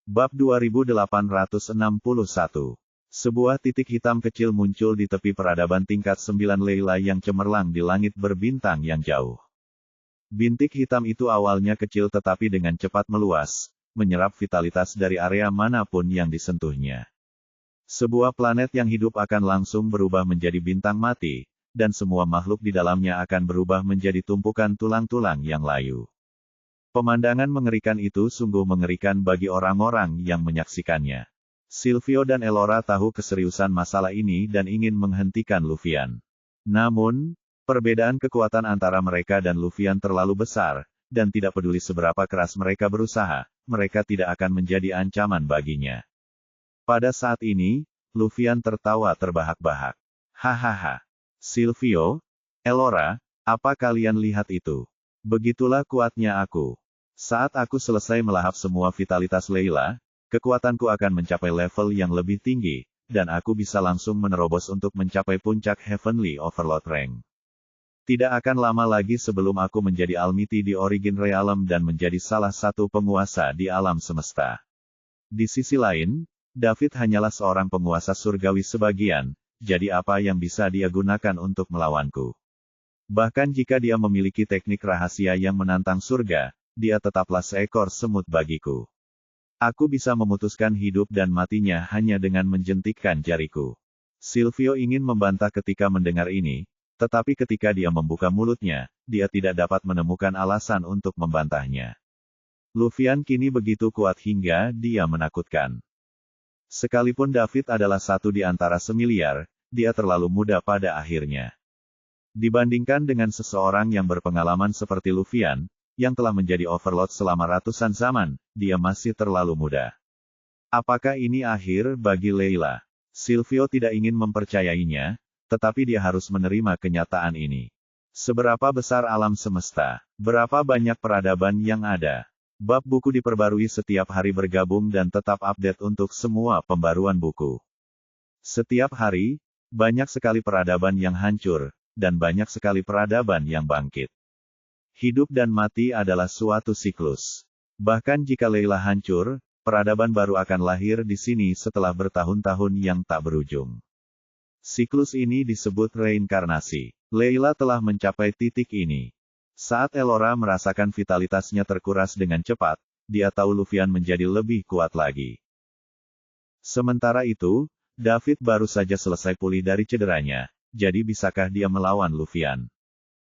Bab 2861. Sebuah titik hitam kecil muncul di tepi peradaban tingkat 9 Leila yang cemerlang di langit berbintang yang jauh. Bintik hitam itu awalnya kecil tetapi dengan cepat meluas, menyerap vitalitas dari area manapun yang disentuhnya. Sebuah planet yang hidup akan langsung berubah menjadi bintang mati, dan semua makhluk di dalamnya akan berubah menjadi tumpukan tulang-tulang yang layu. Pemandangan mengerikan itu sungguh mengerikan bagi orang-orang yang menyaksikannya. Silvio dan Elora tahu keseriusan masalah ini dan ingin menghentikan Luffyan. Namun, perbedaan kekuatan antara mereka dan Luffyan terlalu besar, dan tidak peduli seberapa keras mereka berusaha, mereka tidak akan menjadi ancaman baginya. Pada saat ini, Luffyan tertawa terbahak-bahak. Hahaha. Silvio, Elora, apa kalian lihat itu? Begitulah kuatnya aku. Saat aku selesai melahap semua vitalitas Leila, kekuatanku akan mencapai level yang lebih tinggi, dan aku bisa langsung menerobos untuk mencapai puncak Heavenly Overlord rank. Tidak akan lama lagi sebelum aku menjadi Almighty di Origin Realm dan menjadi salah satu penguasa di alam semesta. Di sisi lain, David hanyalah seorang penguasa surgawi sebagian, jadi apa yang bisa dia gunakan untuk melawanku? Bahkan jika dia memiliki teknik rahasia yang menantang surga, dia tetaplah seekor semut bagiku. Aku bisa memutuskan hidup dan matinya hanya dengan menjentikkan jariku. Silvio ingin membantah ketika mendengar ini, tetapi ketika dia membuka mulutnya, dia tidak dapat menemukan alasan untuk membantahnya. Luffyan kini begitu kuat hingga dia menakutkan. Sekalipun David adalah satu di antara semiliar, dia terlalu muda pada akhirnya. Dibandingkan dengan seseorang yang berpengalaman seperti Luffyan, yang telah menjadi Overlord selama ratusan zaman, dia masih terlalu muda. Apakah ini akhir bagi Leila? Silvio tidak ingin mempercayainya, tetapi dia harus menerima kenyataan ini. Seberapa besar alam semesta? Berapa banyak peradaban yang ada? Bab buku diperbarui setiap hari bergabung dan tetap update untuk semua pembaruan buku. Setiap hari, banyak sekali peradaban yang hancur, dan banyak sekali peradaban yang bangkit. Hidup dan mati adalah suatu siklus. Bahkan jika Leila hancur, peradaban baru akan lahir di sini setelah bertahun-tahun yang tak berujung. Siklus ini disebut reinkarnasi. Leila telah mencapai titik ini. Saat Elora merasakan vitalitasnya terkuras dengan cepat, dia tahu Luffyan menjadi lebih kuat lagi. Sementara itu, David baru saja selesai pulih dari cederanya, jadi bisakah dia melawan Luffyan?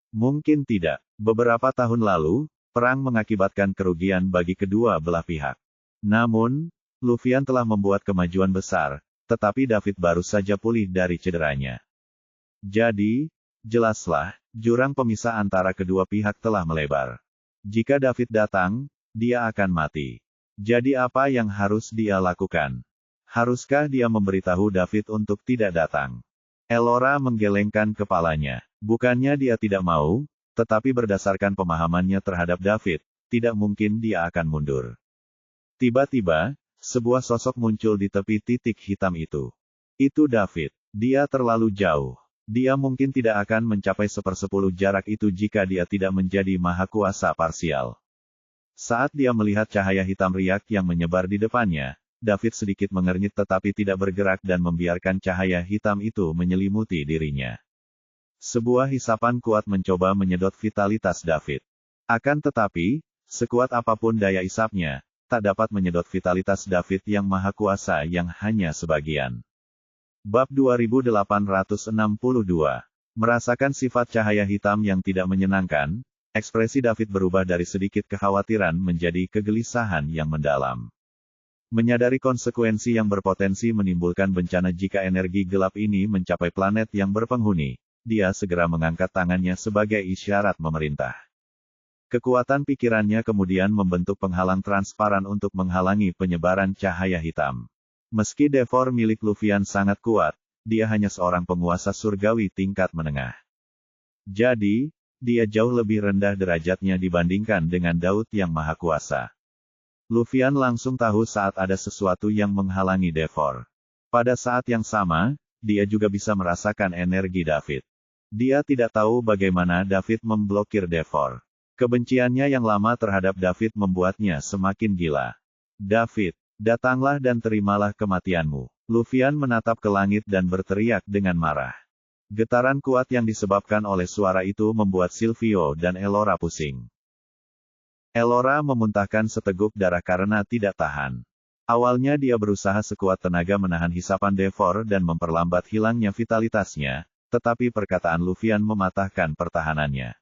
Mungkin tidak. Beberapa tahun lalu, perang mengakibatkan kerugian bagi kedua belah pihak. Namun, Luffyan telah membuat kemajuan besar, tetapi David baru saja pulih dari cederanya. Jadi, jelaslah, jurang pemisah antara kedua pihak telah melebar. Jika David datang, dia akan mati. Jadi apa yang harus dia lakukan? Haruskah dia memberitahu David untuk tidak datang? Elora menggelengkan kepalanya. Bukannya dia tidak mau, tetapi berdasarkan pemahamannya terhadap David, tidak mungkin dia akan mundur. Tiba-tiba, sebuah sosok muncul di tepi titik hitam itu. Itu David. Dia terlalu jauh. Dia mungkin tidak akan mencapai 1/10 jarak itu jika dia tidak menjadi maha kuasa parsial. Saat dia melihat cahaya hitam riak yang menyebar di depannya, David sedikit mengernyit tetapi tidak bergerak dan membiarkan cahaya hitam itu menyelimuti dirinya. Sebuah hisapan kuat mencoba menyedot vitalitas David. Akan tetapi, sekuat apapun daya isapnya, tak dapat menyedot vitalitas David yang maha kuasa yang hanya sebagian. Bab 2862. Merasakan sifat cahaya hitam yang tidak menyenangkan, ekspresi David berubah dari sedikit kekhawatiran menjadi kegelisahan yang mendalam. Menyadari konsekuensi yang berpotensi menimbulkan bencana jika energi gelap ini mencapai planet yang berpenghuni, dia segera mengangkat tangannya sebagai isyarat memerintah. Kekuatan pikirannya kemudian membentuk penghalang transparan untuk menghalangi penyebaran cahaya hitam. Meski Devor milik Luffyan sangat kuat, dia hanya seorang penguasa surgawi tingkat menengah. Jadi, dia jauh lebih rendah derajatnya dibandingkan dengan Daud yang maha kuasa. Luffyan langsung tahu saat ada sesuatu yang menghalangi Devor. Pada saat yang sama, dia juga bisa merasakan energi David. Dia tidak tahu bagaimana David memblokir Devor. Kebenciannya yang lama terhadap David membuatnya semakin gila. David, Datanglah dan terimalah kematianmu. Luffy menatap ke langit dan berteriak dengan marah. Getaran kuat yang disebabkan oleh suara itu membuat Silvio dan Elora pusing. Elora memuntahkan seteguk darah karena tidak tahan. Awalnya dia berusaha sekuat tenaga menahan hisapan Devor dan memperlambat hilangnya vitalitasnya, tetapi perkataan Luffy mematahkan pertahanannya.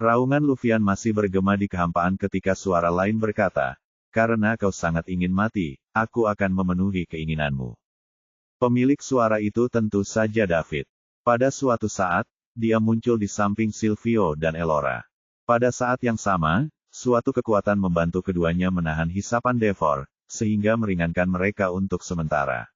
Raungan Luffy masih bergema di kehampaan ketika suara lain berkata, "Karena kau sangat ingin mati, aku akan memenuhi keinginanmu." Pemilik suara itu tentu saja David. Pada suatu saat, dia muncul di samping Silvio dan Elora. Pada saat yang sama, suatu kekuatan membantu keduanya menahan hisapan Devor, sehingga meringankan mereka untuk sementara.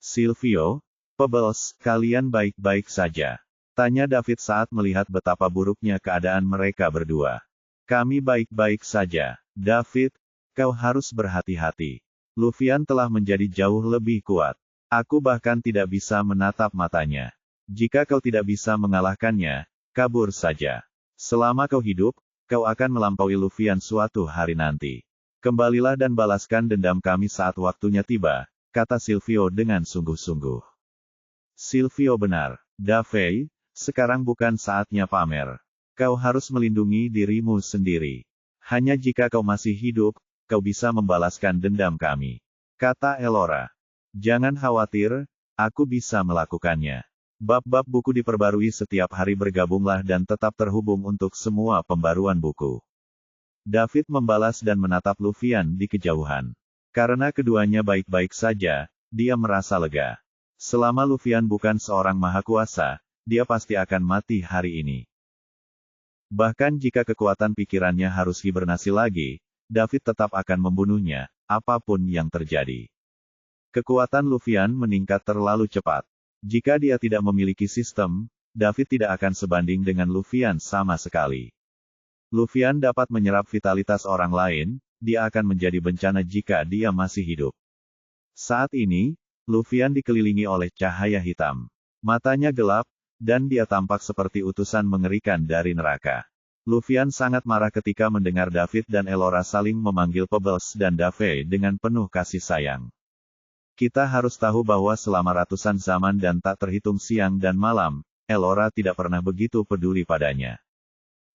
"Silvio, Pebbles, kalian baik-baik saja?" tanya David saat melihat betapa buruknya keadaan mereka berdua. "Kami baik-baik saja, David. Kau harus berhati-hati. Luffy telah menjadi jauh lebih kuat. Aku bahkan tidak bisa menatap matanya. Jika kau tidak bisa mengalahkannya, kabur saja. Selama kau hidup, kau akan melampaui Luffy suatu hari nanti. Kembalilah dan balaskan dendam kami saat waktunya tiba," kata Silvio dengan sungguh-sungguh. "Silvio benar, David, sekarang bukan saatnya pamer. Kau harus melindungi dirimu sendiri. Hanya jika kau masih hidup, kau bisa membalaskan dendam kami," kata Elora. "Jangan khawatir, aku bisa melakukannya. Bab-bab buku diperbarui setiap hari, bergabunglah dan tetap terhubung untuk semua pembaruan buku." David membalas dan menatap Luffy di kejauhan. Karena keduanya baik-baik saja, dia merasa lega. Selama Luffy bukan seorang mahakuasa, dia pasti akan mati hari ini. Bahkan jika kekuatan pikirannya harus hibernasi lagi, David tetap akan membunuhnya, apapun yang terjadi. Kekuatan Luffy meningkat terlalu cepat. Jika dia tidak memiliki sistem, David tidak akan sebanding dengan Luffy sama sekali. Luffy dapat menyerap vitalitas orang lain, dia akan menjadi bencana jika dia masih hidup. Saat ini, Luffy dikelilingi oleh cahaya hitam. Matanya gelap, dan dia tampak seperti utusan mengerikan dari neraka. Luffy sangat marah ketika mendengar David dan Elora saling memanggil Pebbles dan David dengan penuh kasih sayang. Kita harus tahu bahwa selama ratusan zaman dan tak terhitung siang dan malam, Elora tidak pernah begitu peduli padanya.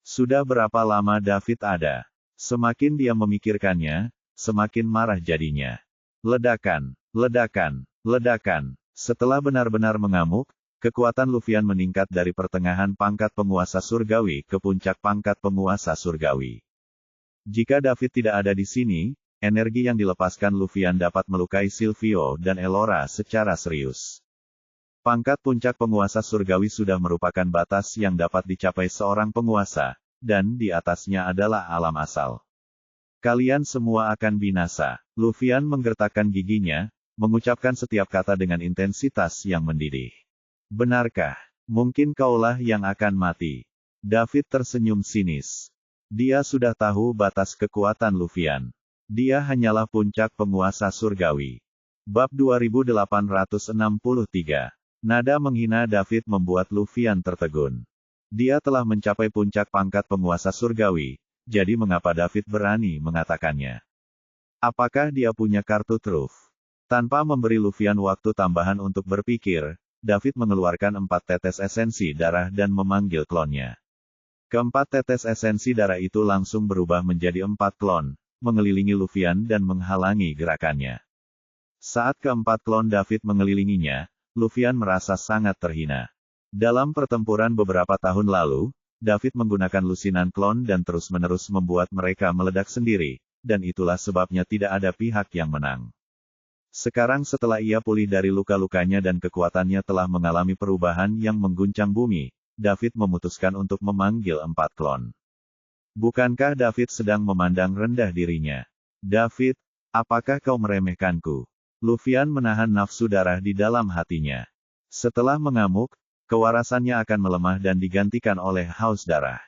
Sudah berapa lama David ada? Semakin dia memikirkannya, semakin marah jadinya. Ledakan, ledakan, ledakan. Setelah benar-benar mengamuk, kekuatan Luffy meningkat dari pertengahan pangkat penguasa surgawi ke puncak pangkat penguasa surgawi. Jika David tidak ada di sini, energi yang dilepaskan Luffy dapat melukai Silvio dan Elora secara serius. Pangkat puncak penguasa surgawi sudah merupakan batas yang dapat dicapai seorang penguasa, dan di atasnya adalah alam asal. Kalian semua akan binasa. Luffy menggertakkan giginya, mengucapkan setiap kata dengan intensitas yang mendidih. Benarkah? Mungkin kaulah yang akan mati. David tersenyum sinis. Dia sudah tahu batas kekuatan Luffy. Dia hanyalah puncak penguasa surgawi. Bab 2863. Nada menghina David membuat Luffy tertegun. Dia telah mencapai puncak pangkat penguasa surgawi, jadi mengapa David berani mengatakannya? Apakah dia punya kartu truf? Tanpa memberi Luffy waktu tambahan untuk berpikir, David mengeluarkan 4 tetes esensi darah dan memanggil klonnya. Keempat tetes esensi darah itu langsung berubah menjadi 4 klon, mengelilingi Luffy dan menghalangi gerakannya. Saat keempat klon David mengelilinginya, Luffy merasa sangat terhina. Dalam pertempuran beberapa tahun lalu, David menggunakan lusinan klon dan terus-menerus membuat mereka meledak sendiri, dan itulah sebabnya tidak ada pihak yang menang. Sekarang setelah ia pulih dari luka-lukanya dan kekuatannya telah mengalami perubahan yang mengguncang bumi, David memutuskan untuk memanggil 4 klon. Bukankah David sedang memandang rendah dirinya? David, apakah kau meremehkanku? Luffy menahan nafsu darah di dalam hatinya. Setelah mengamuk, kewarasannya akan melemah dan digantikan oleh haus darah.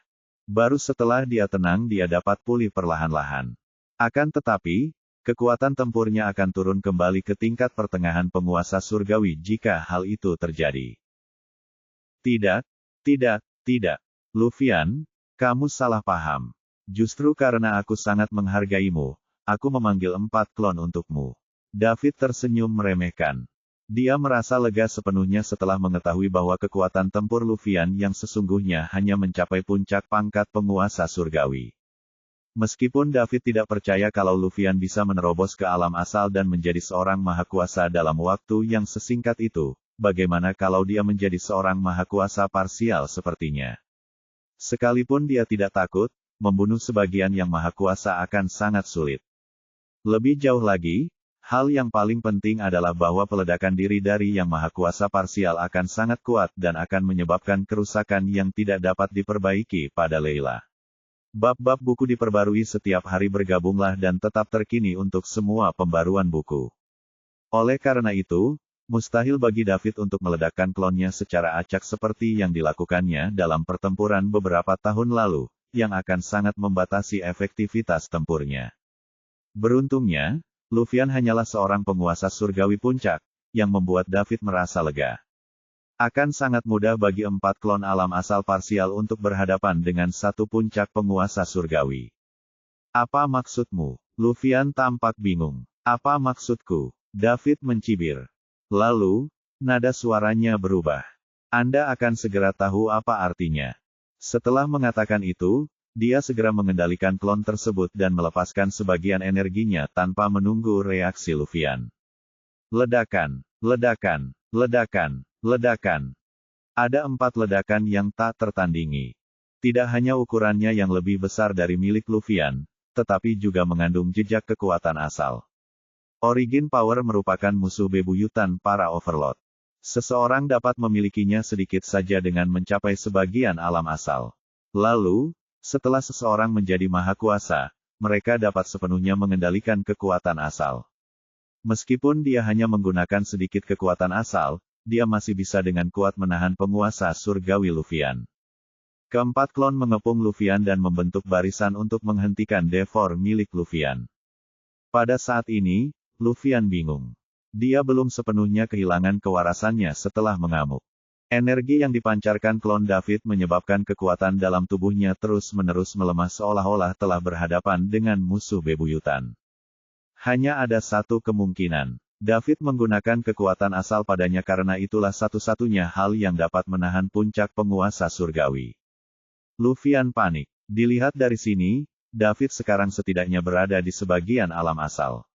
Baru setelah dia tenang dia dapat pulih perlahan-lahan. Akan tetapi, kekuatan tempurnya akan turun kembali ke tingkat pertengahan penguasa surgawi jika hal itu terjadi. Tidak, tidak, tidak. Luffy, kamu salah paham. Justru karena aku sangat menghargaimu, aku memanggil 4 klon untukmu. David tersenyum meremehkan. Dia merasa lega sepenuhnya setelah mengetahui bahwa kekuatan tempur Luffyan yang sesungguhnya hanya mencapai puncak pangkat penguasa surgawi. Meskipun David tidak percaya kalau Luffyan bisa menerobos ke alam asal dan menjadi seorang mahakuasa dalam waktu yang sesingkat itu, bagaimana kalau dia menjadi seorang mahakuasa parsial sepertinya? Sekalipun dia tidak takut, membunuh sebagian yang mahakuasa akan sangat sulit. Lebih jauh lagi, hal yang paling penting adalah bahwa peledakan diri dari yang mahakuasa parsial akan sangat kuat dan akan menyebabkan kerusakan yang tidak dapat diperbaiki pada Layla. Bab-bab buku diperbarui setiap hari, bergabunglah dan tetap terkini untuk semua pembaruan buku. Oleh karena itu, mustahil bagi David untuk meledakkan klonnya secara acak seperti yang dilakukannya dalam pertempuran beberapa tahun lalu, yang akan sangat membatasi efektivitas tempurnya. Beruntungnya, Luffyan hanyalah seorang penguasa surgawi puncak, yang membuat David merasa lega. Akan sangat mudah bagi 4 klon alam asal parsial untuk berhadapan dengan satu puncak penguasa surgawi. Apa maksudmu? Luffyan tampak bingung. Apa maksudku? David mencibir. Lalu, nada suaranya berubah. Anda akan segera tahu apa artinya. Setelah mengatakan itu, dia segera mengendalikan klon tersebut dan melepaskan sebagian energinya tanpa menunggu reaksi Luffyan. Ledakan, ledakan, ledakan, ledakan. Ada 4 ledakan yang tak tertandingi. Tidak hanya ukurannya yang lebih besar dari milik Luffyan, tetapi juga mengandung jejak kekuatan asal. Origin Power merupakan musuh bebuyutan para Overlord. Seseorang dapat memilikinya sedikit saja dengan mencapai sebagian alam asal. Lalu, setelah seseorang menjadi mahakuasa, mereka dapat sepenuhnya mengendalikan kekuatan asal. Meskipun dia hanya menggunakan sedikit kekuatan asal, dia masih bisa dengan kuat menahan penguasa surgawi Luffyan. Keempat klon mengepung Luffyan dan membentuk barisan untuk menghentikan devor milik Luffyan. Pada saat ini, Luffyan bingung. Dia belum sepenuhnya kehilangan kewarasannya setelah mengamuk. Energi yang dipancarkan klon David menyebabkan kekuatan dalam tubuhnya terus-menerus melemah seolah-olah telah berhadapan dengan musuh bebuyutan. Hanya ada satu kemungkinan. David menggunakan kekuatan asal padanya karena itulah satu-satunya hal yang dapat menahan puncak penguasa surgawi. Luffyan panik. Dilihat dari sini, David sekarang setidaknya berada di sebagian alam asal.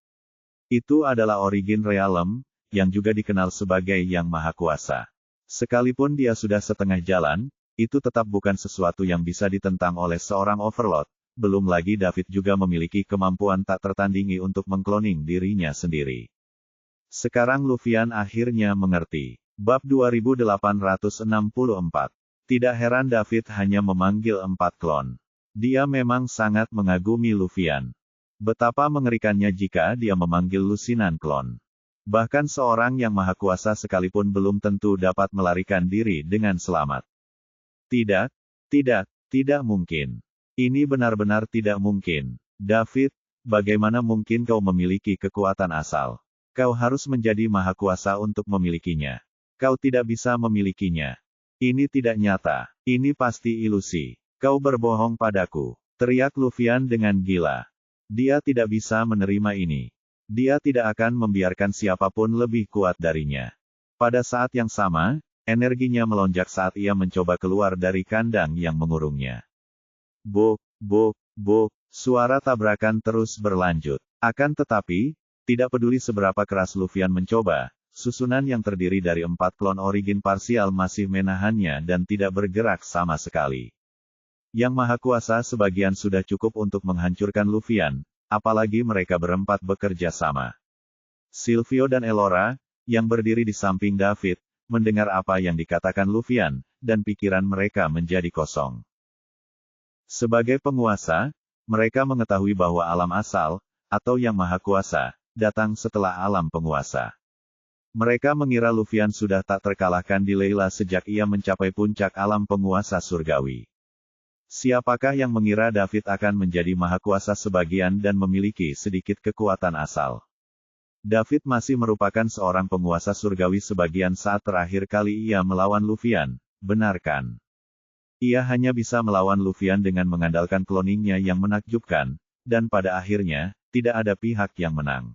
Itu adalah Origin Realm, yang juga dikenal sebagai Yang Maha Kuasa. Sekalipun dia sudah setengah jalan, itu tetap bukan sesuatu yang bisa ditentang oleh seorang Overlord. Belum lagi David juga memiliki kemampuan tak tertandingi untuk mengkloning dirinya sendiri. Sekarang Luffyan akhirnya mengerti. Bab 2864. Tidak heran David hanya memanggil 4 klon. Dia memang sangat mengagumi Luffyan. Betapa mengerikannya jika dia memanggil lusinan klon. Bahkan seorang yang maha kuasa sekalipun belum tentu dapat melarikan diri dengan selamat. Tidak, tidak mungkin. Ini benar-benar tidak mungkin. David, bagaimana mungkin kau memiliki kekuatan asal? Kau harus menjadi maha kuasa untuk memilikinya. Kau tidak bisa memilikinya. Ini tidak nyata. Ini pasti ilusi. Kau berbohong padaku. Teriak Luffyan dengan gila. Dia tidak bisa menerima ini. Dia tidak akan membiarkan siapapun lebih kuat darinya. Pada saat yang sama, energinya melonjak saat ia mencoba keluar dari kandang yang mengurungnya. Bok, bok, bok, suara tabrakan terus berlanjut. Akan tetapi, tidak peduli seberapa keras Luffyan mencoba, susunan yang terdiri dari 4 klon origin parsial masih menahannya dan tidak bergerak sama sekali. Yang Maha Kuasa sebagian sudah cukup untuk menghancurkan Luffyan, apalagi mereka berempat bekerja sama. Silvio dan Elora, yang berdiri di samping David, mendengar apa yang dikatakan Luffyan, dan pikiran mereka menjadi kosong. Sebagai penguasa, mereka mengetahui bahwa alam asal, atau Yang Maha Kuasa, datang setelah alam penguasa. Mereka mengira Luffyan sudah tak terkalahkan di Layla sejak ia mencapai puncak alam penguasa surgawi. Siapakah yang mengira David akan menjadi maha kuasa sebagian dan memiliki sedikit kekuatan asal? David masih merupakan seorang penguasa surgawi sebagian saat terakhir kali ia melawan Luffyan, benar kan? Ia hanya bisa melawan Luffyan dengan mengandalkan kloningnya yang menakjubkan, dan pada akhirnya, tidak ada pihak yang menang.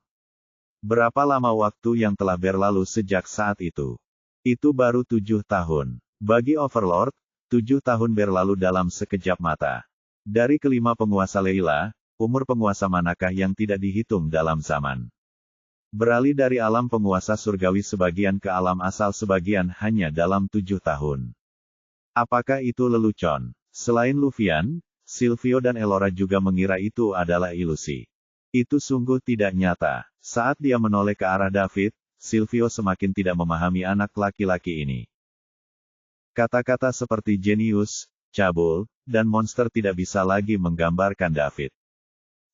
Berapa lama waktu yang telah berlalu sejak saat itu? Itu baru 7 tahun. Bagi Overlord, 7 tahun berlalu dalam sekejap mata. Dari kelima penguasa Leila, umur penguasa manakah yang tidak dihitung dalam zaman? Beralih dari alam penguasa surgawi sebagian ke alam asal sebagian hanya dalam 7 tahun. Apakah itu lelucon? Selain Luffyan, Silvio dan Elora juga mengira itu adalah ilusi. Itu sungguh tidak nyata. Saat dia menoleh ke arah David, Silvio semakin tidak memahami anak laki-laki ini. Kata-kata seperti jenius, cabul, dan monster tidak bisa lagi menggambarkan David.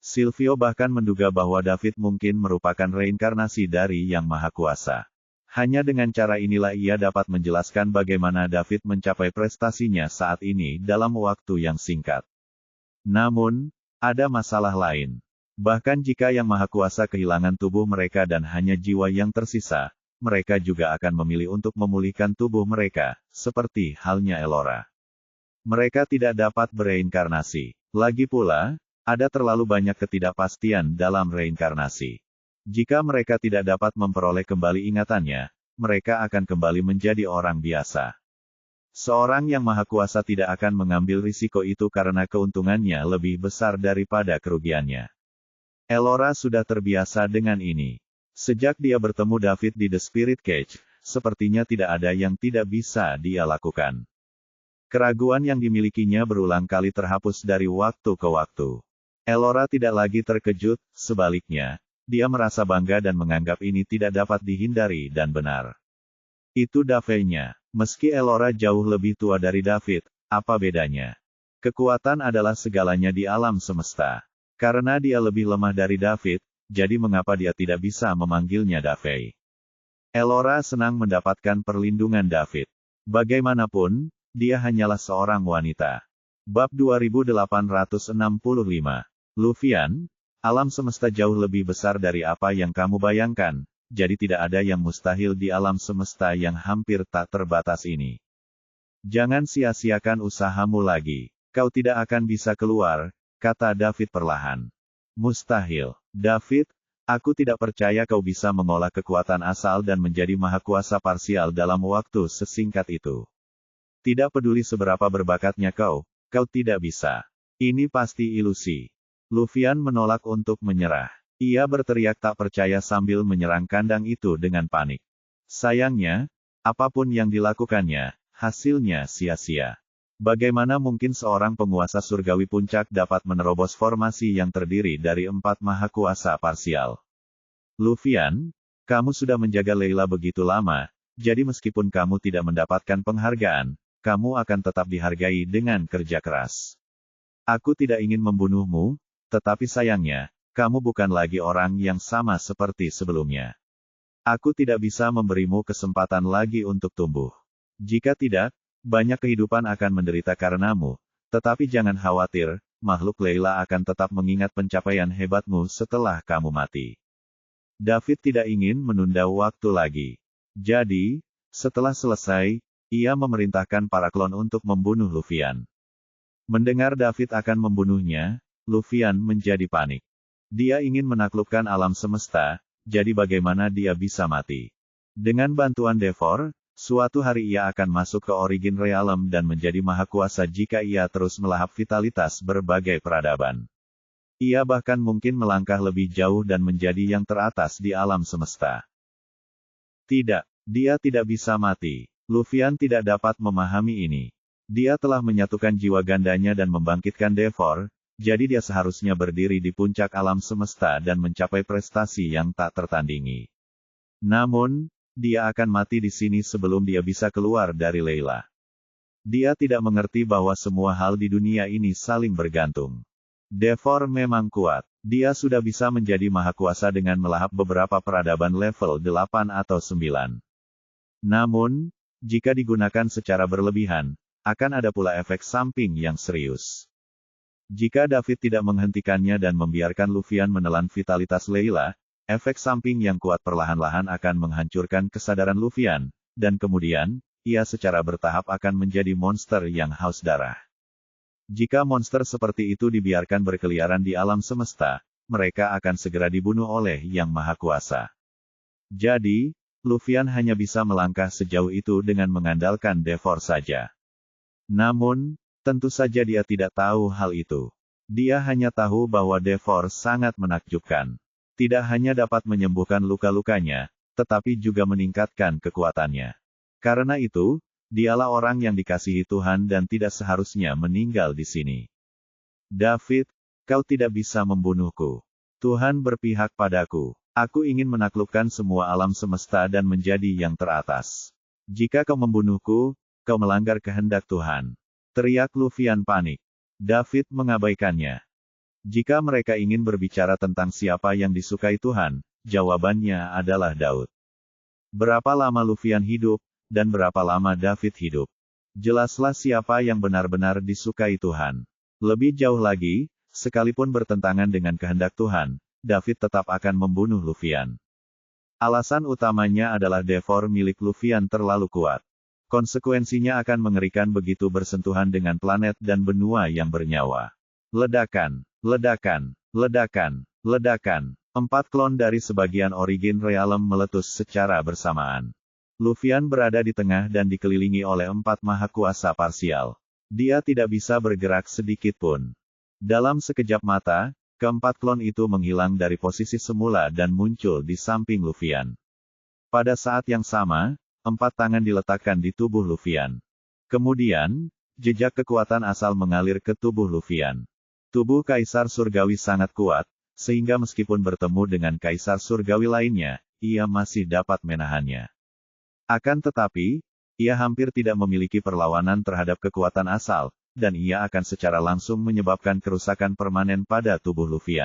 Silvio bahkan menduga bahwa David mungkin merupakan reinkarnasi dari Yang Maha Kuasa. Hanya dengan cara inilah ia dapat menjelaskan bagaimana David mencapai prestasinya saat ini dalam waktu yang singkat. Namun, ada masalah lain. Bahkan jika Yang Maha Kuasa kehilangan tubuh mereka dan hanya jiwa yang tersisa, mereka juga akan memilih untuk memulihkan tubuh mereka, seperti halnya Elora. Mereka tidak dapat bereinkarnasi. Lagi pula, ada terlalu banyak ketidakpastian dalam reinkarnasi. Jika mereka tidak dapat memperoleh kembali ingatannya, mereka akan kembali menjadi orang biasa. Seorang Yang Maha Kuasa tidak akan mengambil risiko itu karena keuntungannya lebih besar daripada kerugiannya. Elora sudah terbiasa dengan ini. Sejak dia bertemu David di The Spirit Cage, sepertinya tidak ada yang tidak bisa dia lakukan. Keraguan yang dimilikinya berulang kali terhapus dari waktu ke waktu. Elora tidak lagi terkejut, sebaliknya, dia merasa bangga dan menganggap ini tidak dapat dihindari dan benar. Itu David-nya. Meski Elora jauh lebih tua dari David, apa bedanya? Kekuatan adalah segalanya di alam semesta. Karena dia lebih lemah dari David, jadi mengapa dia tidak bisa memanggilnya David? Elora senang mendapatkan perlindungan David. Bagaimanapun, dia hanyalah seorang wanita. Bab 2865. Luffyan, alam semesta jauh lebih besar dari apa yang kamu bayangkan, jadi tidak ada yang mustahil di alam semesta yang hampir tak terbatas ini. Jangan sia-siakan usahamu lagi. Kau tidak akan bisa keluar, kata David perlahan. Mustahil. David, aku tidak percaya kau bisa mengolah kekuatan asal dan menjadi maha kuasa parsial dalam waktu sesingkat itu. Tidak peduli seberapa berbakatnya kau tidak bisa. Ini pasti ilusi. Luffyan menolak untuk menyerah. Ia berteriak tak percaya sambil menyerang kandang itu dengan panik. Sayangnya, apapun yang dilakukannya, hasilnya sia-sia. Bagaimana mungkin seorang penguasa surgawi puncak dapat menerobos formasi yang terdiri dari 4 maha kuasa parsial? Luffyan, kamu sudah menjaga Leila begitu lama, jadi meskipun kamu tidak mendapatkan penghargaan, kamu akan tetap dihargai dengan kerja keras. Aku tidak ingin membunuhmu, tetapi sayangnya, kamu bukan lagi orang yang sama seperti sebelumnya. Aku tidak bisa memberimu kesempatan lagi untuk tumbuh. Jika tidak, banyak kehidupan akan menderita karenamu, tetapi jangan khawatir, makhluk Leila akan tetap mengingat pencapaian hebatmu setelah kamu mati. David tidak ingin menunda waktu lagi. Jadi, setelah selesai, ia memerintahkan para klon untuk membunuh Luffyan. Mendengar David akan membunuhnya, Luffyan menjadi panik. Dia ingin menaklukkan alam semesta, jadi bagaimana dia bisa mati? Dengan bantuan Devor, suatu hari ia akan masuk ke Origin Realm dan menjadi maha kuasa jika ia terus melahap vitalitas berbagai peradaban. Ia bahkan mungkin melangkah lebih jauh dan menjadi yang teratas di alam semesta. Tidak, dia tidak bisa mati. Luffyan tidak dapat memahami ini. Dia telah menyatukan jiwa gandanya dan membangkitkan Devor, jadi dia seharusnya berdiri di puncak alam semesta dan mencapai prestasi yang tak tertandingi. Namun, dia akan mati di sini sebelum dia bisa keluar dari Leila. Dia tidak mengerti bahwa semua hal di dunia ini saling bergantung. Devor memang kuat. Dia sudah bisa menjadi maha kuasa dengan melahap beberapa peradaban level 8 atau 9. Namun, jika digunakan secara berlebihan, akan ada pula efek samping yang serius. Jika David tidak menghentikannya dan membiarkan Luffyan menelan vitalitas Leila, efek samping yang kuat perlahan-lahan akan menghancurkan kesadaran Luffyan, dan kemudian, ia secara bertahap akan menjadi monster yang haus darah. Jika monster seperti itu dibiarkan berkeliaran di alam semesta, mereka akan segera dibunuh oleh Yang Maha Kuasa. Jadi, Luffy hanya bisa melangkah sejauh itu dengan mengandalkan Devor saja. Namun, tentu saja dia tidak tahu hal itu. Dia hanya tahu bahwa Devor sangat menakjubkan. Tidak hanya dapat menyembuhkan luka-lukanya, tetapi juga meningkatkan kekuatannya. Karena itu, dialah orang yang dikasihi Tuhan dan tidak seharusnya meninggal di sini. David, kau tidak bisa membunuhku. Tuhan berpihak padaku. Aku ingin menaklukkan semua alam semesta dan menjadi yang teratas. Jika kau membunuhku, kau melanggar kehendak Tuhan. Teriak Luffy panik. David mengabaikannya. Jika mereka ingin berbicara tentang siapa yang disukai Tuhan, jawabannya adalah Daud. Berapa lama Luffy hidup, dan berapa lama David hidup? Jelaslah siapa yang benar-benar disukai Tuhan. Lebih jauh lagi, sekalipun bertentangan dengan kehendak Tuhan, David tetap akan membunuh Luffy. Alasan utamanya adalah Devor milik Luffy terlalu kuat. Konsekuensinya akan mengerikan begitu bersentuhan dengan planet dan benua yang bernyawa. Ledakan, ledakan, ledakan, ledakan. 4 klon dari sebagian Origin Realm meletus secara bersamaan. Luffy berada di tengah dan dikelilingi oleh 4 maha kuasa parsial. Dia tidak bisa bergerak sedikit pun. Dalam sekejap mata, keempat klon itu menghilang dari posisi semula dan muncul di samping Luffy. Pada saat yang sama, 4 tangan diletakkan di tubuh Luffy. Kemudian, jejak kekuatan asal mengalir ke tubuh Luffy. Tubuh Kaisar Surgawi sangat kuat, sehingga meskipun bertemu dengan Kaisar Surgawi lainnya, ia masih dapat menahannya. Akan tetapi, ia hampir tidak memiliki perlawanan terhadap kekuatan asal, dan ia akan secara langsung menyebabkan kerusakan permanen pada tubuh Luffy.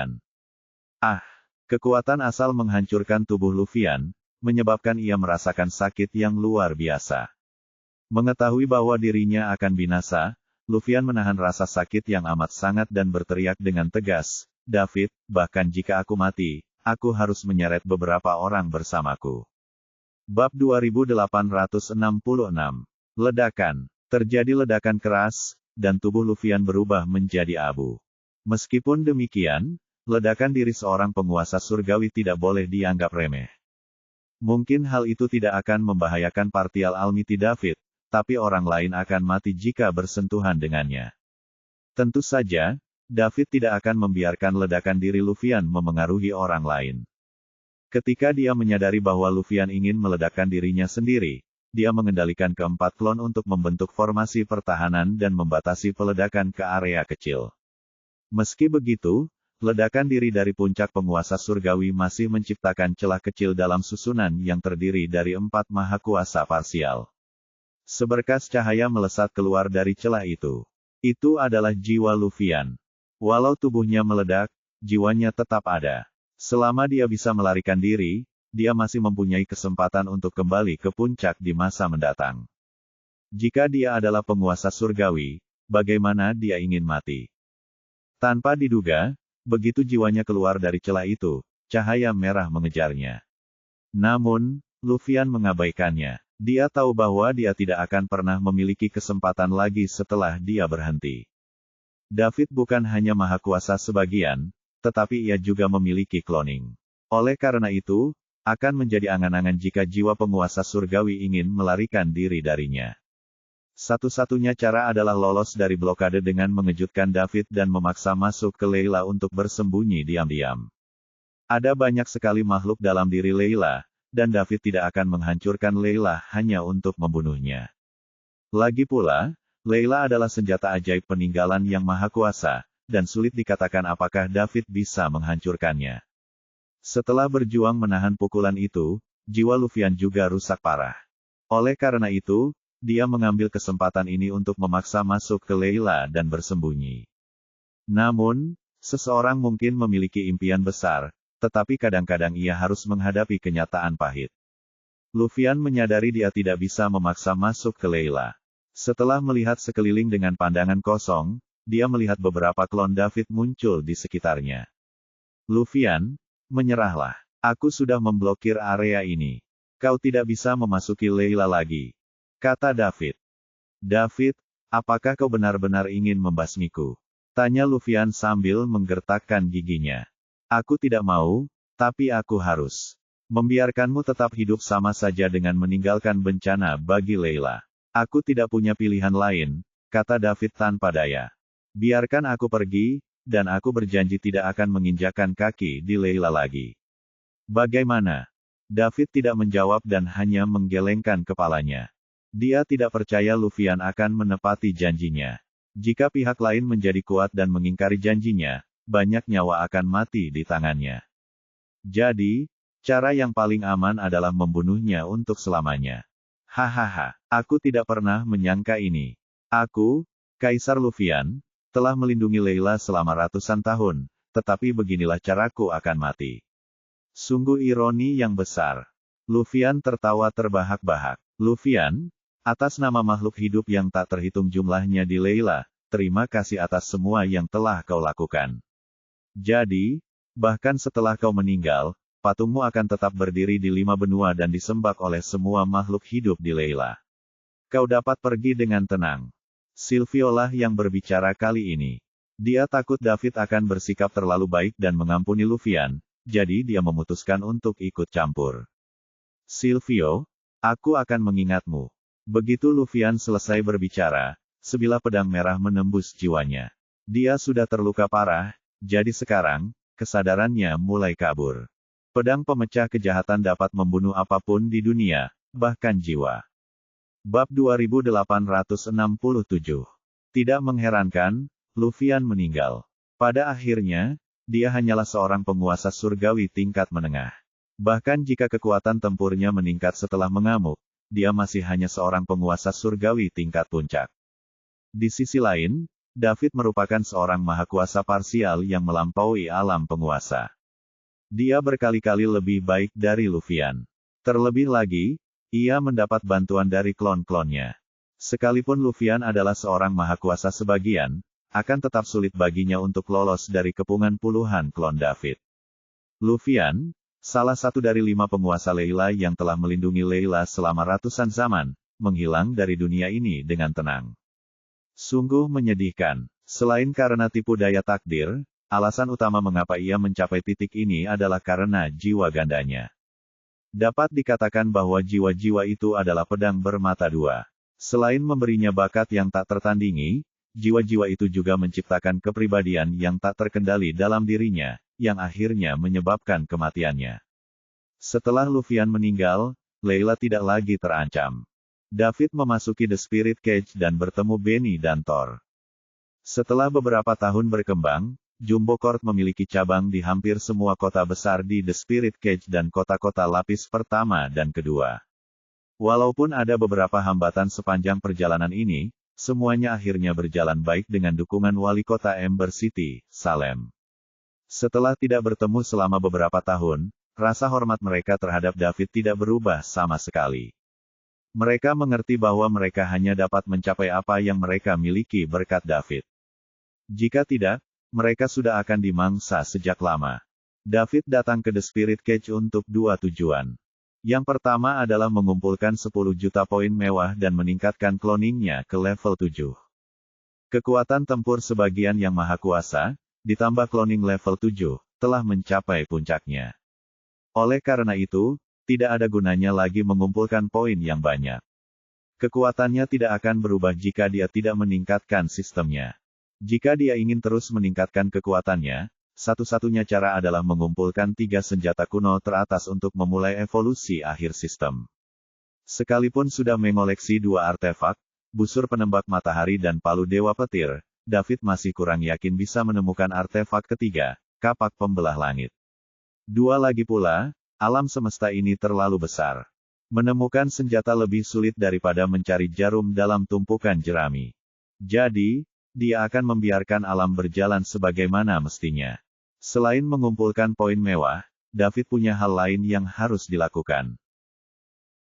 Kekuatan asal menghancurkan tubuh Luffy, menyebabkan ia merasakan sakit yang luar biasa. Mengetahui bahwa dirinya akan binasa, Luffy menahan rasa sakit yang amat sangat dan berteriak dengan tegas, David, bahkan jika aku mati, aku harus menyeret beberapa orang bersamaku. Bab 2866. Ledakan. Terjadi ledakan keras, dan tubuh Luffy berubah menjadi abu. Meskipun demikian, ledakan diri seorang penguasa surgawi tidak boleh dianggap remeh. Mungkin hal itu tidak akan membahayakan partial Almighty David, tapi orang lain akan mati jika bersentuhan dengannya. Tentu saja, David tidak akan membiarkan ledakan diri Luffy memengaruhi orang lain. Ketika dia menyadari bahwa Luffy ingin meledakkan dirinya sendiri, dia mengendalikan keempat klon untuk membentuk formasi pertahanan dan membatasi peledakan ke area kecil. Meski begitu, ledakan diri dari puncak penguasa surgawi masih menciptakan celah kecil dalam susunan yang terdiri dari 4 maha kuasa parsial. Seberkas cahaya melesat keluar dari celah itu. Itu adalah jiwa Luffy. Walau tubuhnya meledak, jiwanya tetap ada. Selama dia bisa melarikan diri, dia masih mempunyai kesempatan untuk kembali ke puncak di masa mendatang. Jika dia adalah penguasa surgawi, bagaimana dia ingin mati? Tanpa diduga, begitu jiwanya keluar dari celah itu, cahaya merah mengejarnya. Namun, Luffy mengabaikannya. Dia tahu bahwa dia tidak akan pernah memiliki kesempatan lagi setelah dia berhenti. David bukan hanya maha kuasa sebagian, tetapi ia juga memiliki cloning. Oleh karena itu, akan menjadi angan-angan jika jiwa penguasa surgawi ingin melarikan diri darinya. Satu-satunya cara adalah lolos dari blokade dengan mengejutkan David dan memaksa masuk ke Layla untuk bersembunyi diam-diam. Ada banyak sekali makhluk dalam diri Layla, dan David tidak akan menghancurkan Layla hanya untuk membunuhnya. Lagi pula, Layla adalah senjata ajaib peninggalan yang maha kuasa, dan sulit dikatakan apakah David bisa menghancurkannya. Setelah berjuang menahan pukulan itu, jiwa Luffy juga rusak parah. Oleh karena itu, dia mengambil kesempatan ini untuk memaksa masuk ke Layla dan bersembunyi. Namun, seseorang mungkin memiliki impian besar, tetapi kadang-kadang ia harus menghadapi kenyataan pahit. Luffy menyadari dia tidak bisa memaksa masuk ke Layla. Setelah melihat sekeliling dengan pandangan kosong, dia melihat beberapa klon David muncul di sekitarnya. Luffy, menyerahlah. Aku sudah memblokir area ini. Kau tidak bisa memasuki Layla lagi, kata David. David, apakah kau benar-benar ingin membasmiku? Tanya Luffy sambil menggertakkan giginya. Aku tidak mau, tapi aku harus. Membiarkanmu tetap hidup sama saja dengan meninggalkan bencana bagi Leila. Aku tidak punya pilihan lain, kata David tanpa daya. Biarkan aku pergi, dan aku berjanji tidak akan menginjakkan kaki di Leila lagi. Bagaimana? David tidak menjawab dan hanya menggelengkan kepalanya. Dia tidak percaya Luvian akan menepati janjinya. Jika pihak lain menjadi kuat dan mengingkari janjinya, banyak nyawa akan mati di tangannya. Jadi, cara yang paling aman adalah membunuhnya untuk selamanya. Hahaha, aku tidak pernah menyangka ini. Aku, Kaisar Luvian, telah melindungi Leila selama ratusan tahun, tetapi beginilah caraku akan mati. Sungguh ironi yang besar. Luvian tertawa terbahak-bahak. Luvian, atas nama makhluk hidup yang tak terhitung jumlahnya di Leila, terima kasih atas semua yang telah kau lakukan. Jadi, bahkan setelah kau meninggal, patungmu akan tetap berdiri di 5 benua dan disembah oleh semua makhluk hidup di Leila. Kau dapat pergi dengan tenang. Silviolah yang berbicara kali ini. Dia takut David akan bersikap terlalu baik dan mengampuni Luvian, jadi dia memutuskan untuk ikut campur. Silvio, aku akan mengingatmu. Begitu Luvian selesai berbicara, sebilah pedang merah menembus jiwanya. Dia sudah terluka parah, jadi sekarang, kesadarannya mulai kabur. Pedang pemecah kejahatan dapat membunuh apapun di dunia, bahkan jiwa. Bab 2867. Tidak mengherankan, Luvian meninggal. Pada akhirnya, dia hanyalah seorang penguasa surgawi tingkat menengah. Bahkan jika kekuatan tempurnya meningkat setelah mengamuk, dia masih hanya seorang penguasa surgawi tingkat puncak. Di sisi lain, David merupakan seorang mahakuasa parsial yang melampaui alam penguasa. Dia berkali-kali lebih baik dari Luvian. Terlebih lagi, ia mendapat bantuan dari klon-klonnya. Sekalipun Luvian adalah seorang mahakuasa sebagian, akan tetap sulit baginya untuk lolos dari kepungan puluhan klon David. Luvian, salah satu dari 5 penguasa Leila yang telah melindungi Leila selama ratusan zaman, menghilang dari dunia ini dengan tenang. Sungguh menyedihkan. Selain karena tipu daya takdir, alasan utama mengapa ia mencapai titik ini adalah karena jiwa gandanya. Dapat dikatakan bahwa jiwa-jiwa itu adalah pedang bermata dua. Selain memberinya bakat yang tak tertandingi, jiwa-jiwa itu juga menciptakan kepribadian yang tak terkendali dalam dirinya, yang akhirnya menyebabkan kematiannya. Setelah Luvian meninggal, Leila tidak lagi terancam. David memasuki The Spirit Cage dan bertemu Benny dan Thor. Setelah beberapa tahun berkembang, Jumbo Corp memiliki cabang di hampir semua kota besar di The Spirit Cage dan kota-kota lapis pertama dan kedua. Walaupun ada beberapa hambatan sepanjang perjalanan ini, semuanya akhirnya berjalan baik dengan dukungan wali kota Ember City, Salem. Setelah tidak bertemu selama beberapa tahun, rasa hormat mereka terhadap David tidak berubah sama sekali. Mereka mengerti bahwa mereka hanya dapat mencapai apa yang mereka miliki berkat David. Jika tidak, mereka sudah akan dimangsa sejak lama. David datang ke The Spirit Cage untuk 2 tujuan. Yang pertama adalah mengumpulkan 10 juta poin mewah dan meningkatkan cloningnya ke level 7. Kekuatan tempur sebagian yang maha kuasa, ditambah cloning level 7, telah mencapai puncaknya. Oleh karena itu, tidak ada gunanya lagi mengumpulkan poin yang banyak. Kekuatannya tidak akan berubah jika dia tidak meningkatkan sistemnya. Jika dia ingin terus meningkatkan kekuatannya, satu-satunya cara adalah mengumpulkan 3 senjata kuno teratas untuk memulai evolusi akhir sistem. Sekalipun sudah mengoleksi 2 artefak, busur penembak matahari dan palu dewa petir, David masih kurang yakin bisa menemukan artefak ketiga, kapak pembelah langit. 2 lagi pula, alam semesta ini terlalu besar. Menemukan senjata lebih sulit daripada mencari jarum dalam tumpukan jerami. Jadi, dia akan membiarkan alam berjalan sebagaimana mestinya. Selain mengumpulkan poin mewah, David punya hal lain yang harus dilakukan.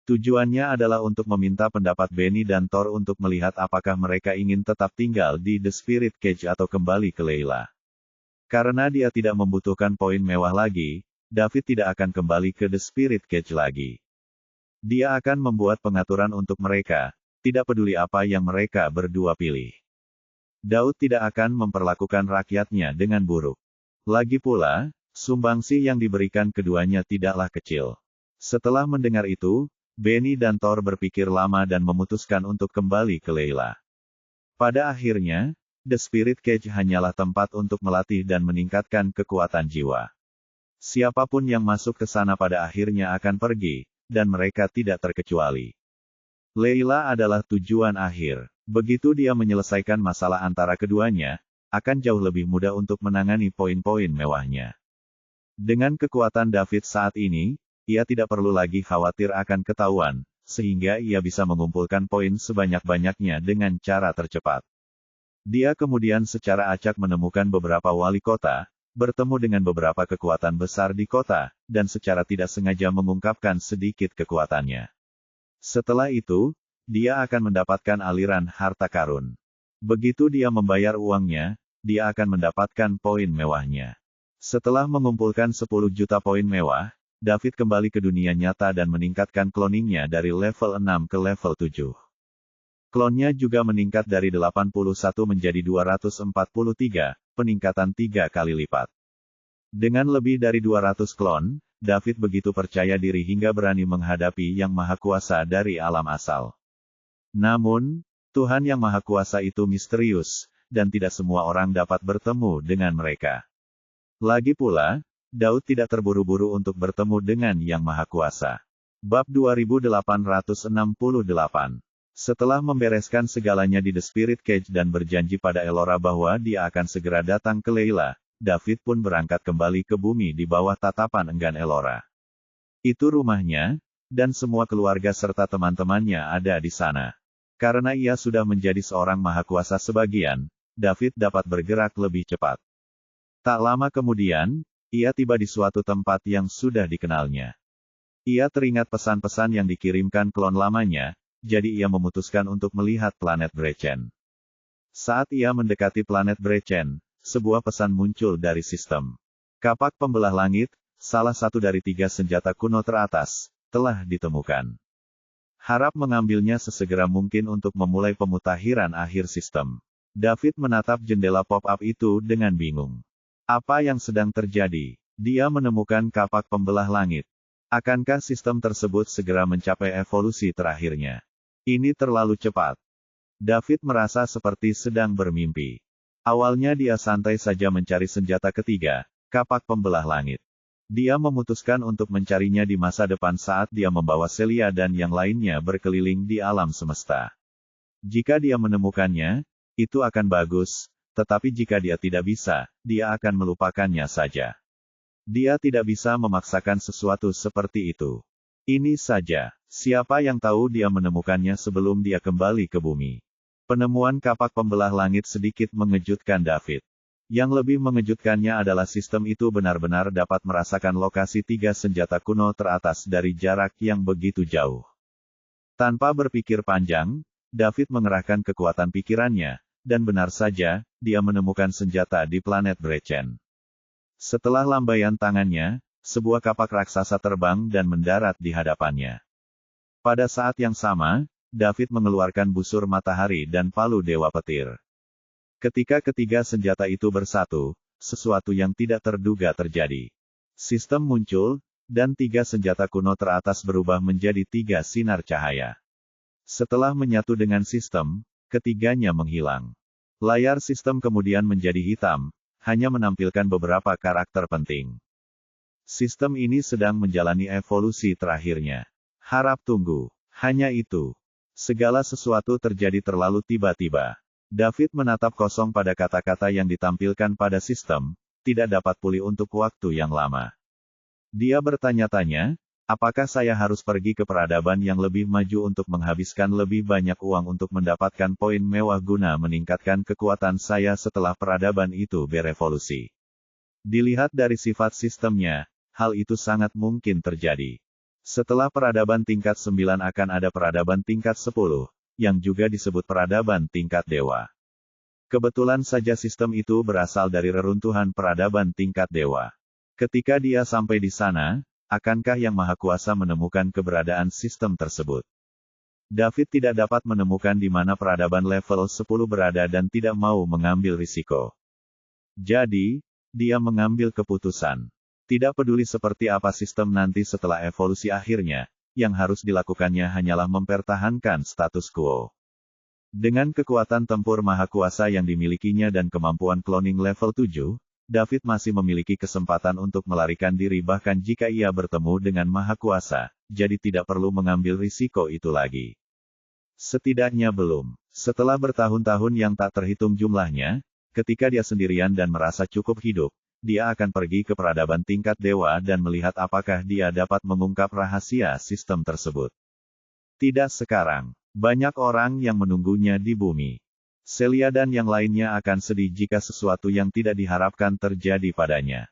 Tujuannya adalah untuk meminta pendapat Benny dan Thor untuk melihat apakah mereka ingin tetap tinggal di The Spirit Cage atau kembali ke Leila. Karena dia tidak membutuhkan poin mewah lagi, David tidak akan kembali ke The Spirit Cage lagi. Dia akan membuat pengaturan untuk mereka, tidak peduli apa yang mereka berdua pilih. Daud tidak akan memperlakukan rakyatnya dengan buruk. Lagi pula, Sumbangsi yang diberikan keduanya tidaklah kecil. Setelah mendengar itu, Benny dan Thor berpikir lama dan memutuskan untuk kembali ke Layla. Pada akhirnya, The Spirit Cage hanyalah tempat untuk melatih dan meningkatkan kekuatan jiwa. Siapapun yang masuk ke sana pada akhirnya akan pergi, dan mereka tidak terkecuali. Layla adalah tujuan akhir. Begitu dia menyelesaikan masalah antara keduanya, akan jauh lebih mudah untuk menangani poin-poin mewahnya. Dengan kekuatan David saat ini, ia tidak perlu lagi khawatir akan ketahuan, sehingga ia bisa mengumpulkan poin sebanyak-banyaknya dengan cara tercepat. Dia kemudian secara acak menemukan beberapa wali kota, bertemu dengan beberapa kekuatan besar di kota, dan secara tidak sengaja mengungkapkan sedikit kekuatannya. Setelah itu, dia akan mendapatkan aliran harta karun. Begitu dia membayar uangnya, dia akan mendapatkan poin mewahnya. Setelah mengumpulkan 10 juta poin mewah, David kembali ke dunia nyata dan meningkatkan cloningnya dari level 6 ke level 7. Klonnya juga meningkat dari 81 menjadi 243, peningkatan 3 kali lipat. Dengan lebih dari 200 klon, David begitu percaya diri hingga berani menghadapi Yang Maha Kuasa dari alam asal. Namun, Tuhan Yang Maha Kuasa itu misterius, dan tidak semua orang dapat bertemu dengan mereka. Lagi pula, Daud tidak terburu-buru untuk bertemu dengan Yang Maha Kuasa. Bab 2868. Setelah membereskan segalanya di The Spirit Cage dan berjanji pada Elora bahwa dia akan segera datang ke Layla, David pun berangkat kembali ke bumi di bawah tatapan enggan Elora. Itu rumahnya, dan semua keluarga serta teman-temannya ada di sana. Karena ia sudah menjadi seorang maha kuasa sebagian, David dapat bergerak lebih cepat. Tak lama kemudian, ia tiba di suatu tempat yang sudah dikenalnya. Ia teringat pesan-pesan yang dikirimkan klon lamanya, jadi ia memutuskan untuk melihat planet Brechen. Saat ia mendekati planet Brechen, sebuah pesan muncul dari sistem. Kapak pembelah langit, salah satu dari 3 senjata kuno teratas, telah ditemukan. Harap mengambilnya sesegera mungkin untuk memulai pemutakhiran akhir sistem. David menatap jendela pop-up itu dengan bingung. Apa yang sedang terjadi? Dia menemukan kapak pembelah langit. Akankah sistem tersebut segera mencapai evolusi terakhirnya? Ini terlalu cepat. David merasa seperti sedang bermimpi. Awalnya dia santai saja mencari senjata ketiga, kapak pembelah langit. Dia memutuskan untuk mencarinya di masa depan saat dia membawa Celia dan yang lainnya berkeliling di alam semesta. Jika dia menemukannya, itu akan bagus. Tetapi jika dia tidak bisa, dia akan melupakannya saja. Dia tidak bisa memaksakan sesuatu seperti itu. Ini saja, siapa yang tahu dia menemukannya sebelum dia kembali ke bumi. Penemuan kapak pembelah langit sedikit mengejutkan David. Yang lebih mengejutkannya adalah sistem itu benar-benar dapat merasakan lokasi 3 senjata kuno teratas dari jarak yang begitu jauh. Tanpa berpikir panjang, David mengerahkan kekuatan pikirannya, dan benar saja, dia menemukan senjata di planet Brechen. Setelah lambaian tangannya, sebuah kapak raksasa terbang dan mendarat di hadapannya. Pada saat yang sama, David mengeluarkan busur matahari dan palu dewa petir. Ketika ketiga senjata itu bersatu, sesuatu yang tidak terduga terjadi. Sistem muncul, dan 3 senjata kuno teratas berubah menjadi 3 sinar cahaya. Setelah menyatu dengan sistem, ketiganya menghilang. Layar sistem kemudian menjadi hitam, hanya menampilkan beberapa karakter penting. Sistem ini sedang menjalani evolusi terakhirnya. Harap tunggu. Hanya itu. Segala sesuatu terjadi terlalu tiba-tiba. David menatap kosong pada kata-kata yang ditampilkan pada sistem, tidak dapat pulih untuk waktu yang lama. Dia bertanya-tanya, apakah saya harus pergi ke peradaban yang lebih maju untuk menghabiskan lebih banyak uang untuk mendapatkan poin mewah guna meningkatkan kekuatan saya setelah peradaban itu berevolusi? Dilihat dari sifat sistemnya, hal itu sangat mungkin terjadi. Setelah peradaban tingkat 9 akan ada peradaban tingkat 10, yang juga disebut peradaban tingkat dewa. Kebetulan saja sistem itu berasal dari reruntuhan peradaban tingkat dewa. Ketika dia sampai di sana, akankah Yang Maha Kuasa menemukan keberadaan sistem tersebut? David tidak dapat menemukan di mana peradaban level 10 berada dan tidak mau mengambil risiko. Jadi, dia mengambil keputusan. Tidak peduli seperti apa sistem nanti setelah evolusi akhirnya, yang harus dilakukannya hanyalah mempertahankan status quo. Dengan kekuatan tempur maha kuasa yang dimilikinya dan kemampuan cloning level 7, David masih memiliki kesempatan untuk melarikan diri bahkan jika ia bertemu dengan maha kuasa, jadi tidak perlu mengambil risiko itu lagi. Setidaknya belum. Setelah bertahun-tahun yang tak terhitung jumlahnya, ketika dia sendirian dan merasa cukup hidup, dia akan pergi ke peradaban tingkat dewa dan melihat apakah dia dapat mengungkap rahasia sistem tersebut. Tidak sekarang. Banyak orang yang menunggunya di bumi. Celia dan yang lainnya akan sedih jika sesuatu yang tidak diharapkan terjadi padanya.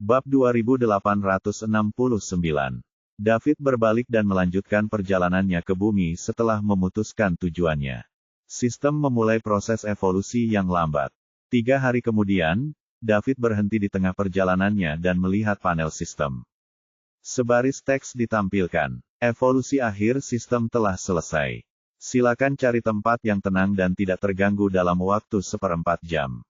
Bab 2869. David berbalik dan melanjutkan perjalanannya ke bumi setelah memutuskan tujuannya. Sistem memulai proses evolusi yang lambat. 3 hari kemudian, David berhenti di tengah perjalanannya dan melihat panel sistem. Sebaris teks ditampilkan. Evolusi akhir sistem telah selesai. Silakan cari tempat yang tenang dan tidak terganggu dalam waktu 1/4 jam.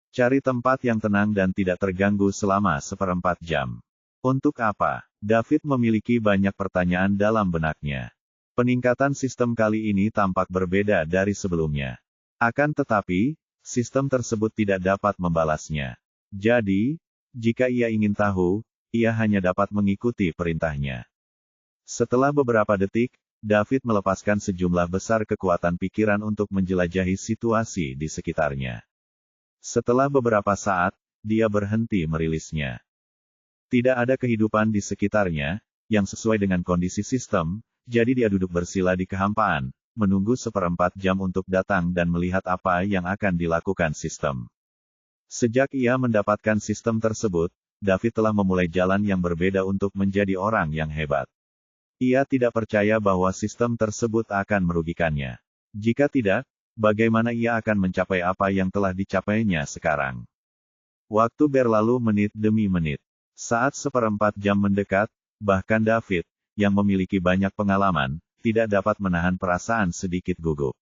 Cari tempat yang tenang dan tidak terganggu selama 1/4 jam. Untuk apa? David memiliki banyak pertanyaan dalam benaknya. Peningkatan sistem kali ini tampak berbeda dari sebelumnya. Akan tetapi, sistem tersebut tidak dapat membalasnya. Jadi, jika ia ingin tahu, ia hanya dapat mengikuti perintahnya. Setelah beberapa detik, David melepaskan sejumlah besar kekuatan pikiran untuk menjelajahi situasi di sekitarnya. Setelah beberapa saat, dia berhenti merilisnya. Tidak ada kehidupan di sekitarnya, yang sesuai dengan kondisi sistem, jadi dia duduk bersila di kehampaan, menunggu 1/4 jam untuk datang dan melihat apa yang akan dilakukan sistem. Sejak ia mendapatkan sistem tersebut, David telah memulai jalan yang berbeda untuk menjadi orang yang hebat. Ia tidak percaya bahwa sistem tersebut akan merugikannya. Jika tidak, bagaimana ia akan mencapai apa yang telah dicapainya sekarang? Waktu berlalu menit demi menit. Saat 1/4 jam mendekat, bahkan David, yang memiliki banyak pengalaman, tidak dapat menahan perasaan sedikit gugup.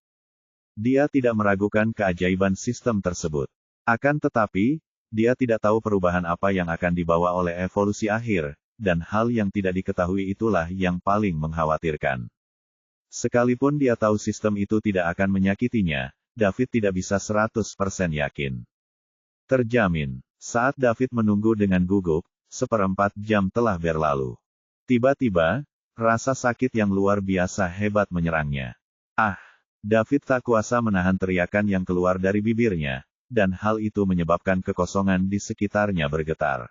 Dia tidak meragukan keajaiban sistem tersebut. Akan tetapi, dia tidak tahu perubahan apa yang akan dibawa oleh evolusi akhir, dan hal yang tidak diketahui itulah yang paling mengkhawatirkan. Sekalipun dia tahu sistem itu tidak akan menyakitinya, David tidak bisa 100% yakin. Terjamin, saat David menunggu dengan gugup, 1/4 jam telah berlalu. Tiba-tiba, rasa sakit yang luar biasa hebat menyerangnya. Ah! David tak kuasa menahan teriakan yang keluar dari bibirnya, dan hal itu menyebabkan kekosongan di sekitarnya bergetar.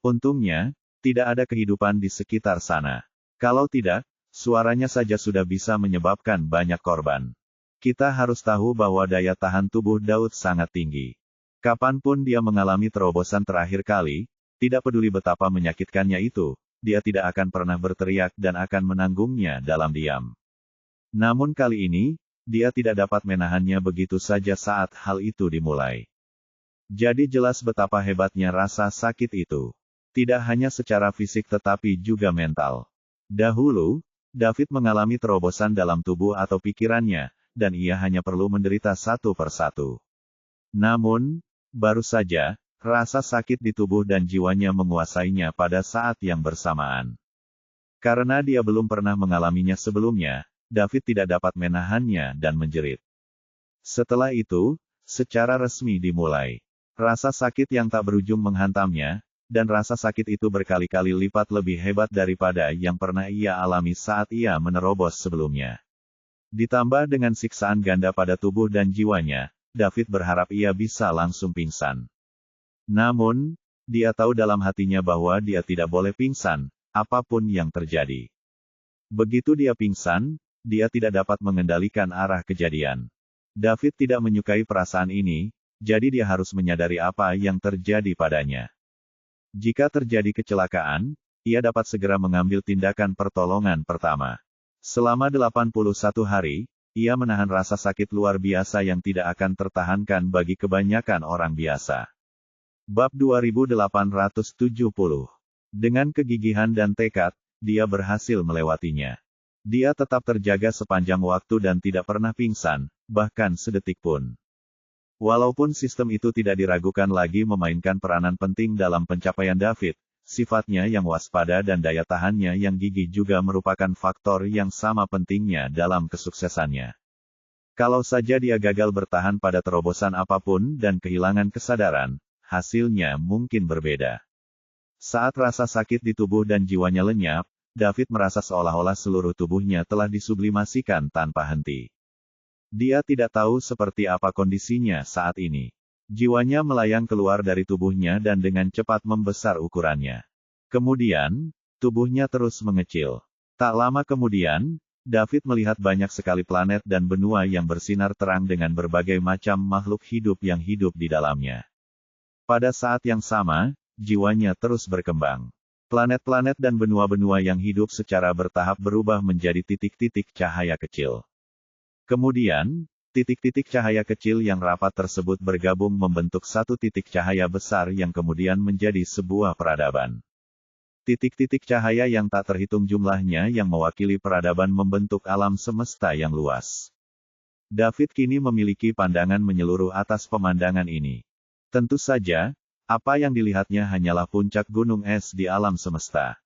Untungnya, tidak ada kehidupan di sekitar sana. Kalau tidak, suaranya saja sudah bisa menyebabkan banyak korban. Kita harus tahu bahwa daya tahan tubuh Daud sangat tinggi. Kapanpun dia mengalami terobosan terakhir kali, tidak peduli betapa menyakitkannya itu, dia tidak akan pernah berteriak dan akan menanggungnya dalam diam. Namun kali ini, dia tidak dapat menahannya begitu saja saat hal itu dimulai. Jadi jelas betapa hebatnya rasa sakit itu. Tidak hanya secara fisik tetapi juga mental. Dahulu, David mengalami terobosan dalam tubuh atau pikirannya, dan ia hanya perlu menderita satu persatu. Namun, baru saja, rasa sakit di tubuh dan jiwanya menguasainya pada saat yang bersamaan. Karena dia belum pernah mengalaminya sebelumnya, David tidak dapat menahannya dan menjerit. Setelah itu, secara resmi dimulai. Rasa sakit yang tak berujung menghantamnya, dan rasa sakit itu berkali-kali lipat lebih hebat daripada yang pernah ia alami saat ia menerobos sebelumnya. Ditambah dengan siksaan ganda pada tubuh dan jiwanya, David berharap ia bisa langsung pingsan. Namun, dia tahu dalam hatinya bahwa dia tidak boleh pingsan, apapun yang terjadi. Begitu dia pingsan, dia tidak dapat mengendalikan arah kejadian. David tidak menyukai perasaan ini, jadi dia harus menyadari apa yang terjadi padanya. Jika terjadi kecelakaan, ia dapat segera mengambil tindakan pertolongan pertama. Selama 81 hari, ia menahan rasa sakit luar biasa yang tidak akan tertahankan bagi kebanyakan orang biasa. Bab 2870. Dengan kegigihan dan tekad, dia berhasil melewatinya. Dia tetap terjaga sepanjang waktu dan tidak pernah pingsan, bahkan sedetik pun. Walaupun sistem itu tidak diragukan lagi memainkan peranan penting dalam pencapaian David, sifatnya yang waspada dan daya tahannya yang gigih juga merupakan faktor yang sama pentingnya dalam kesuksesannya. Kalau saja dia gagal bertahan pada terobosan apapun dan kehilangan kesadaran, hasilnya mungkin berbeda. Saat rasa sakit di tubuh dan jiwanya lenyap, David merasa seolah-olah seluruh tubuhnya telah disublimasikan tanpa henti. Dia tidak tahu seperti apa kondisinya saat ini. Jiwanya melayang keluar dari tubuhnya dan dengan cepat membesar ukurannya. Kemudian, tubuhnya terus mengecil. Tak lama kemudian, David melihat banyak sekali planet dan benua yang bersinar terang dengan berbagai macam makhluk hidup yang hidup di dalamnya. Pada saat yang sama, jiwanya terus berkembang. Planet-planet dan benua-benua yang hidup secara bertahap berubah menjadi titik-titik cahaya kecil. Kemudian, titik-titik cahaya kecil yang rapat tersebut bergabung membentuk satu titik cahaya besar yang kemudian menjadi sebuah peradaban. Titik-titik cahaya yang tak terhitung jumlahnya yang mewakili peradaban membentuk alam semesta yang luas. David kini memiliki pandangan menyeluruh atas pemandangan ini. Tentu saja, apa yang dilihatnya hanyalah puncak gunung es di alam semesta.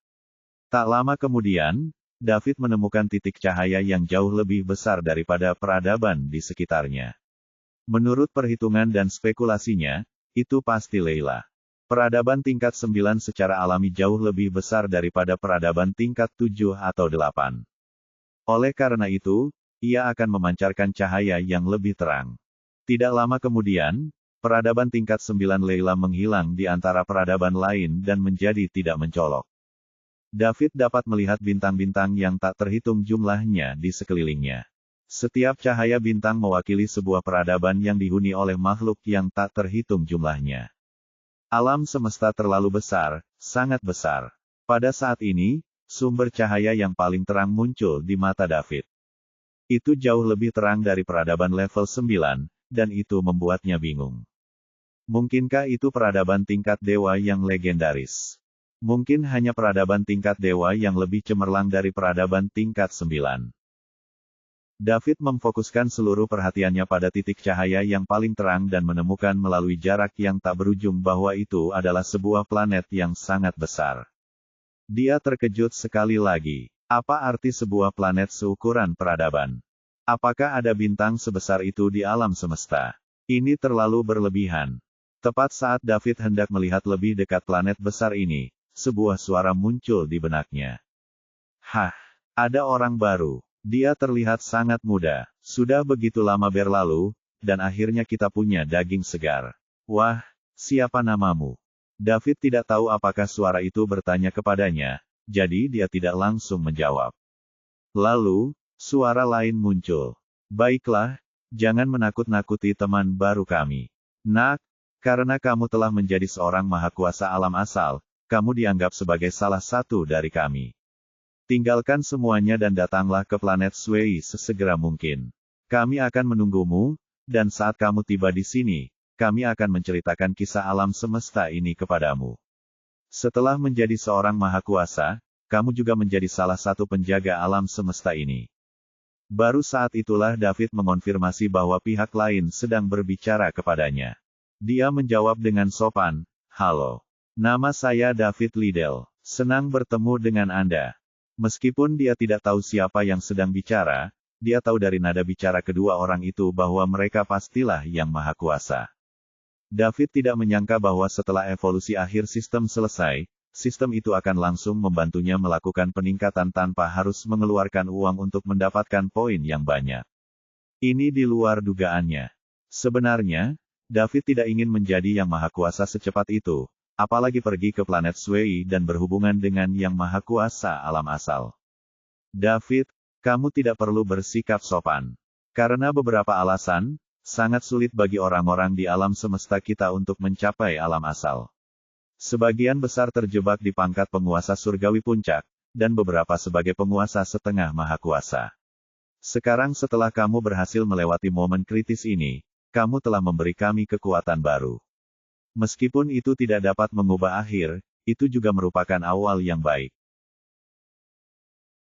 Tak lama kemudian, David menemukan titik cahaya yang jauh lebih besar daripada peradaban di sekitarnya. Menurut perhitungan dan spekulasinya, itu pasti Leila. Peradaban tingkat 9 secara alami jauh lebih besar daripada peradaban tingkat 7 atau 8. Oleh karena itu, ia akan memancarkan cahaya yang lebih terang. Tidak lama kemudian, peradaban tingkat 9 Leila menghilang di antara peradaban lain dan menjadi tidak mencolok. David dapat melihat bintang-bintang yang tak terhitung jumlahnya di sekelilingnya. Setiap cahaya bintang mewakili sebuah peradaban yang dihuni oleh makhluk yang tak terhitung jumlahnya. Alam semesta terlalu besar, sangat besar. Pada saat ini, sumber cahaya yang paling terang muncul di mata David. Itu jauh lebih terang dari peradaban level 9, dan itu membuatnya bingung. Mungkinkah itu peradaban tingkat dewa yang legendaris? Mungkin hanya peradaban tingkat dewa yang lebih cemerlang dari peradaban tingkat 9. David memfokuskan seluruh perhatiannya pada titik cahaya yang paling terang dan menemukan melalui jarak yang tak berujung bahwa itu adalah sebuah planet yang sangat besar. Dia terkejut sekali lagi. Apa arti sebuah planet seukuran peradaban? Apakah ada bintang sebesar itu di alam semesta? Ini terlalu berlebihan. Tepat saat David hendak melihat lebih dekat planet besar ini, sebuah suara muncul di benaknya. Hah, ada orang baru. Dia terlihat sangat muda. Sudah begitu lama berlalu, dan akhirnya kita punya daging segar. Wah, siapa namamu? David tidak tahu apakah suara itu bertanya kepadanya, jadi dia tidak langsung menjawab. Lalu, suara lain muncul. Baiklah, jangan menakut-nakuti teman baru kami. Nak, karena kamu telah menjadi seorang mahakuasa alam asal, kamu dianggap sebagai salah satu dari kami. Tinggalkan semuanya dan datanglah ke planet Sway sesegera mungkin. Kami akan menunggumu, dan saat kamu tiba di sini, kami akan menceritakan kisah alam semesta ini kepadamu. Setelah menjadi seorang mahakuasa, kamu juga menjadi salah satu penjaga alam semesta ini. Baru saat itulah David mengonfirmasi bahwa pihak lain sedang berbicara kepadanya. Dia menjawab dengan sopan, "Halo. Nama saya David Liddell. Senang bertemu dengan Anda." Meskipun dia tidak tahu siapa yang sedang bicara, dia tahu dari nada bicara kedua orang itu bahwa mereka pastilah yang maha kuasa. David tidak menyangka bahwa setelah evolusi akhir sistem selesai, sistem itu akan langsung membantunya melakukan peningkatan tanpa harus mengeluarkan uang untuk mendapatkan poin yang banyak. Ini di luar dugaannya. Sebenarnya, David tidak ingin menjadi yang maha kuasa secepat itu, apalagi pergi ke planet Sway dan berhubungan dengan yang maha kuasa alam asal. David, kamu tidak perlu bersikap sopan. Karena beberapa alasan, sangat sulit bagi orang-orang di alam semesta kita untuk mencapai alam asal. Sebagian besar terjebak di pangkat penguasa surgawi puncak, dan beberapa sebagai penguasa setengah maha kuasa. Sekarang setelah kamu berhasil melewati momen kritis ini, kamu telah memberi kami kekuatan baru. Meskipun itu tidak dapat mengubah akhir, itu juga merupakan awal yang baik.